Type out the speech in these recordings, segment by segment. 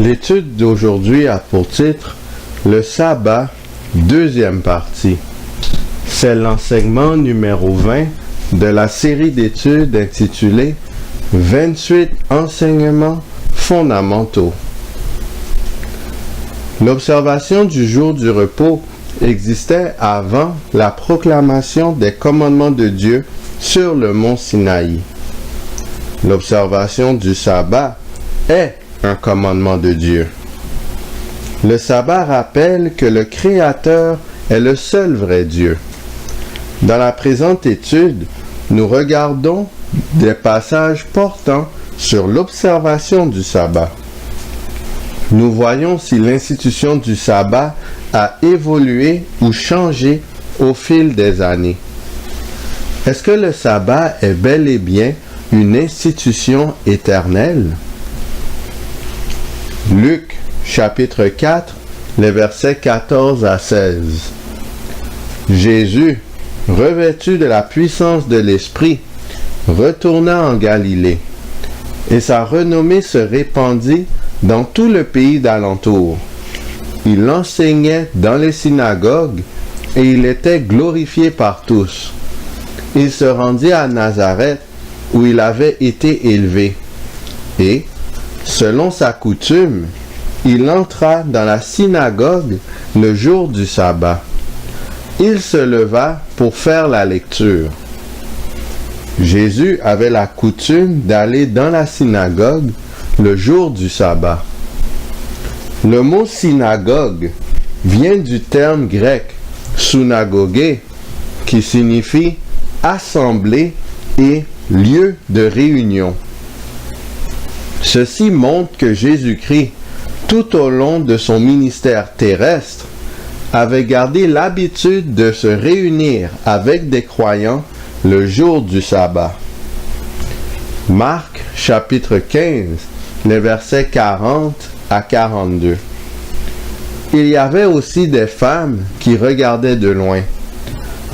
L'étude d'aujourd'hui a pour titre le sabbat, deuxième partie. C'est l'enseignement numéro 20 de la série d'études intitulée 28 enseignements fondamentaux. L'observation du jour du repos existait avant la proclamation des commandements de Dieu sur le mont Sinaï. L'observation du sabbat est un commandement de Dieu. Le sabbat rappelle que le Créateur est le seul vrai Dieu. Dans la présente étude, nous regardons des passages portant sur l'observation du sabbat. Nous voyons si l'institution du sabbat a évolué ou changé au fil des années. Est-ce que le sabbat est bel et bien une institution éternelle? Luc, chapitre 4, les versets 14 à 16. Jésus, revêtu de la puissance de l'Esprit, retourna en Galilée, et sa renommée se répandit dans tout le pays d'alentour. Il enseignait dans les synagogues, et il était glorifié par tous. Il se rendit à Nazareth, où il avait été élevé, et, selon sa coutume, il entra dans la synagogue le jour du sabbat. Il se leva pour faire la lecture. Jésus avait la coutume d'aller dans la synagogue le jour du sabbat. Le mot synagogue vient du terme grec synagogé, qui signifie assemblée et lieu de réunion. Ceci montre que Jésus-Christ, tout au long de son ministère terrestre, avait gardé l'habitude de se réunir avec des croyants le jour du sabbat. Marc, chapitre 15, les versets 40 à 42. Il y avait aussi des femmes qui regardaient de loin.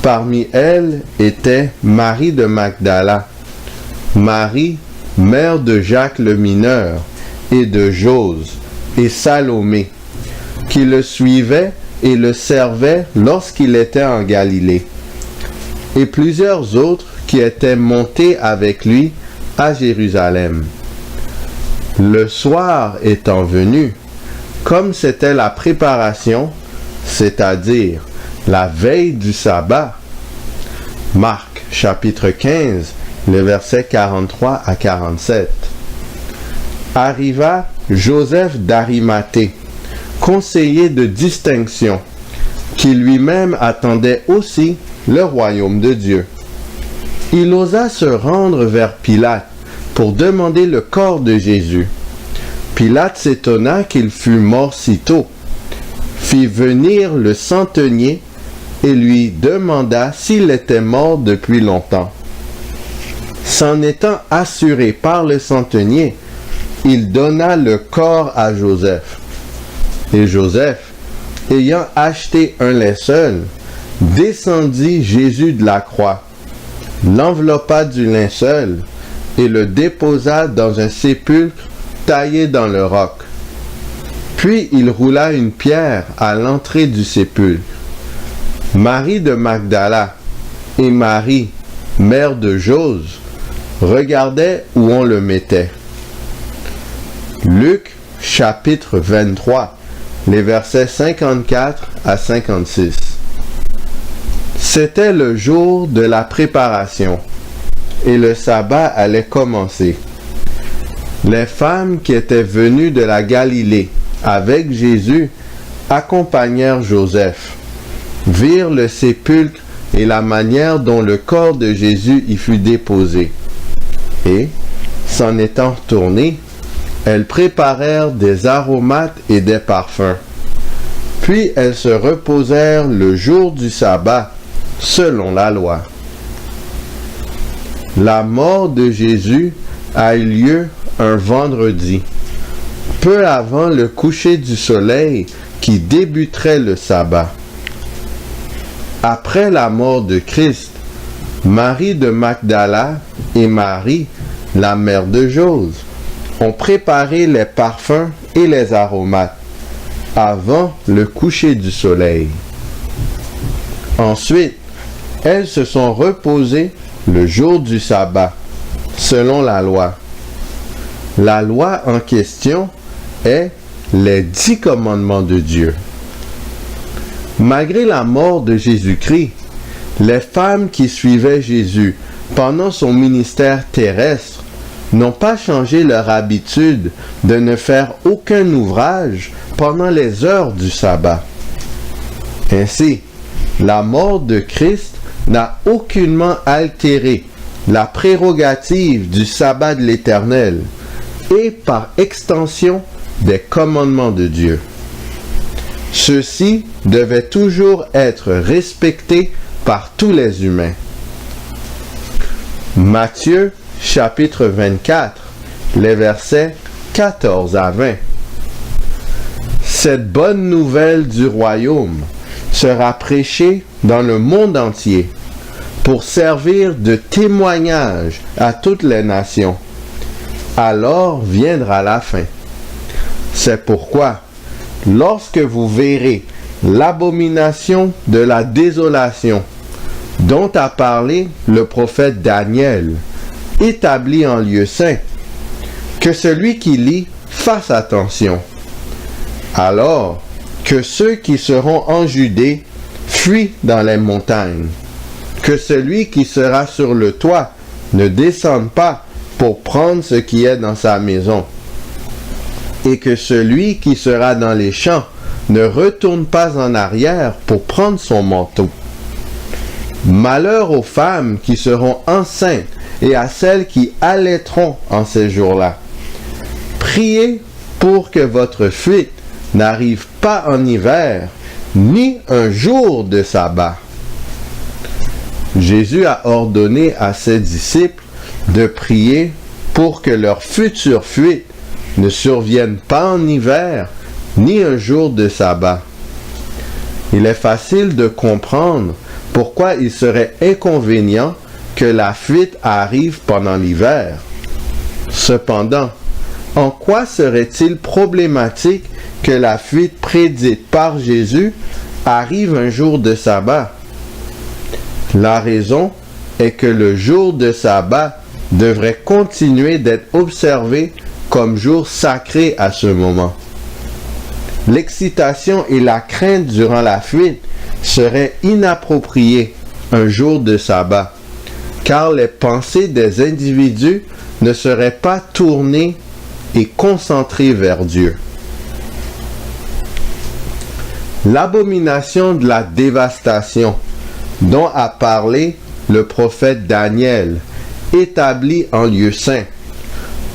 Parmi elles était Marie de Magdala, Marie, mère de Jacques le mineur, et de Jose, et Salomé, qui le suivaient et le servaient lorsqu'il était en Galilée, et plusieurs autres qui étaient montés avec lui à Jérusalem. Le soir étant venu, comme c'était la préparation, c'est-à-dire la veille du sabbat, Marc chapitre 15, les versets 43 à 47, arriva Joseph d'Arimathée, conseiller de distinction, qui lui-même attendait aussi le royaume de Dieu. Il osa se rendre vers Pilate pour demander le corps de Jésus. Pilate s'étonna qu'il fût mort si tôt, fit venir le centenier et lui demanda s'il était mort depuis longtemps. S'en étant assuré par le centenier, il donna le corps à Joseph. Et Joseph, ayant acheté un linceul, descendit Jésus de la croix, l'enveloppa du linceul et le déposa dans un sépulcre taillé dans le roc. Puis il roula une pierre à l'entrée du sépulcre. Marie de Magdala et Marie, mère de Jose, regardaient où on le mettait. Luc, chapitre 23, les versets 54 à 56. C'était le jour de la préparation, et le sabbat allait commencer. Les femmes qui étaient venues de la Galilée avec Jésus accompagnèrent Joseph, virent le sépulcre et la manière dont le corps de Jésus y fut déposé. Et, s'en étant retournées, elles préparèrent des aromates et des parfums. Puis elles se reposèrent le jour du sabbat, selon la loi. La mort de Jésus a eu lieu un vendredi, peu avant le coucher du soleil qui débuterait le sabbat. Après la mort de Christ, Marie de Magdala et Marie, la mère de Jose, ont préparé les parfums et les aromates avant le coucher du soleil. Ensuite, elles se sont reposées le jour du sabbat, selon la loi. La loi en question est les 10 commandements de Dieu. Malgré la mort de Jésus-Christ, les femmes qui suivaient Jésus pendant son ministère terrestre n'ont pas changé leur habitude de ne faire aucun ouvrage pendant les heures du sabbat. Ainsi, la mort de Christ n'a aucunement altéré la prérogative du sabbat de l'Éternel et par extension des commandements de Dieu. Ceux-ci devaient toujours être respectés par tous les humains. Matthieu chapitre 24, les versets 14 à 20. Cette bonne nouvelle du royaume sera prêchée dans le monde entier pour servir de témoignage à toutes les nations. Alors viendra la fin. C'est pourquoi, lorsque vous verrez l'abomination de la désolation dont a parlé le prophète Daniel, établi en lieu saint, que celui qui lit fasse attention. Alors que ceux qui seront en Judée fuient dans les montagnes, que celui qui sera sur le toit ne descende pas pour prendre ce qui est dans sa maison, et que celui qui sera dans les champs ne retourne pas en arrière pour prendre son manteau. Malheur aux femmes qui seront enceintes et à celles qui allaiteront en ces jours-là. Priez pour que votre fuite n'arrive pas en hiver, ni un jour de sabbat. Jésus a ordonné à ses disciples de prier pour que leur future fuite ne survienne pas en hiver, ni un jour de sabbat. Il est facile de comprendre pourquoi il serait inconvénient que la fuite arrive pendant l'hiver. Cependant, en quoi serait-il problématique que la fuite prédite par Jésus arrive un jour de sabbat? La raison est que le jour de sabbat devrait continuer d'être observé comme jour sacré à ce moment. L'excitation et la crainte durant la fuite seraient inappropriées un jour de sabbat, car les pensées des individus ne seraient pas tournées et concentrées vers Dieu. L'abomination de la dévastation dont a parlé le prophète Daniel, établi en lieu saint,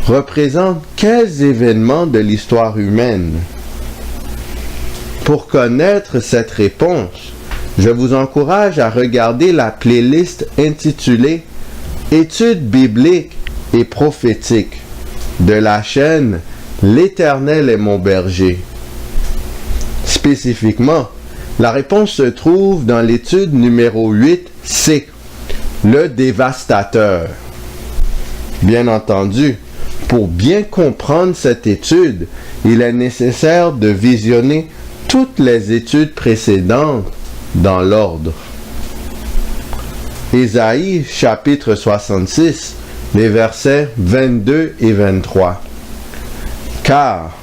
représente quels événements de l'histoire humaine? Pour connaître cette réponse, je vous encourage à regarder la playlist intitulée Études bibliques et prophétiques de la chaîne L'Éternel est mon berger. Spécifiquement, la réponse se trouve dans l'étude numéro 8C, le dévastateur. Bien entendu, pour bien comprendre cette étude, il est nécessaire de visionner toutes les études précédentes dans l'ordre. Ésaïe chapitre 66, les versets 22 et 23. Car,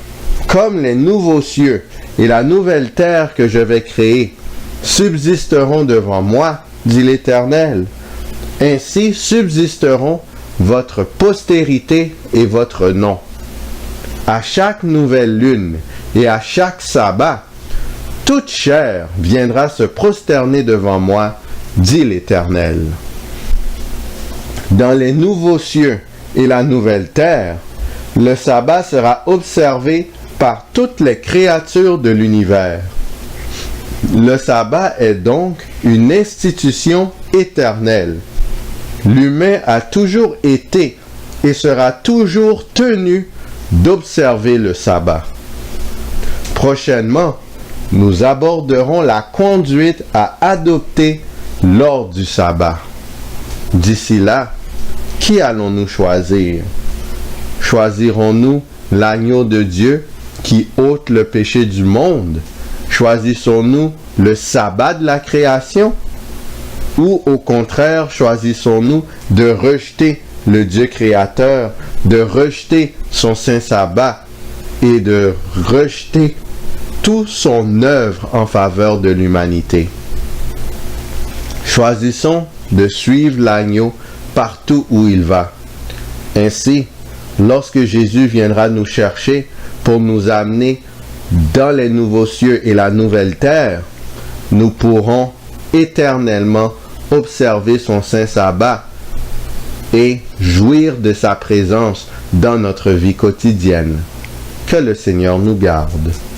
comme les nouveaux cieux et la nouvelle terre que je vais créer subsisteront devant moi, dit l'Éternel, ainsi subsisteront votre postérité et votre nom. À chaque nouvelle lune et à chaque sabbat, toute chair viendra se prosterner devant moi, dit l'Éternel. Dans les nouveaux cieux et la nouvelle terre, le sabbat sera observé par toutes les créatures de l'univers. Le sabbat est donc une institution éternelle. L'humain a toujours été et sera toujours tenu d'observer le sabbat. Prochainement, nous aborderons la conduite à adopter lors du sabbat. D'ici là, qui allons-nous choisir? Choisirons-nous l'agneau de Dieu qui ôte le péché du monde? Choisissons-nous le sabbat de la création? Ou au contraire, choisissons-nous de rejeter le Dieu créateur, de rejeter son saint sabbat et de rejeter toute son œuvre en faveur de l'humanité? Choisissons de suivre l'agneau partout où il va. Ainsi, lorsque Jésus viendra nous chercher pour nous amener dans les nouveaux cieux et la nouvelle terre, nous pourrons éternellement observer son saint sabbat et jouir de sa présence dans notre vie quotidienne. Que le Seigneur nous garde.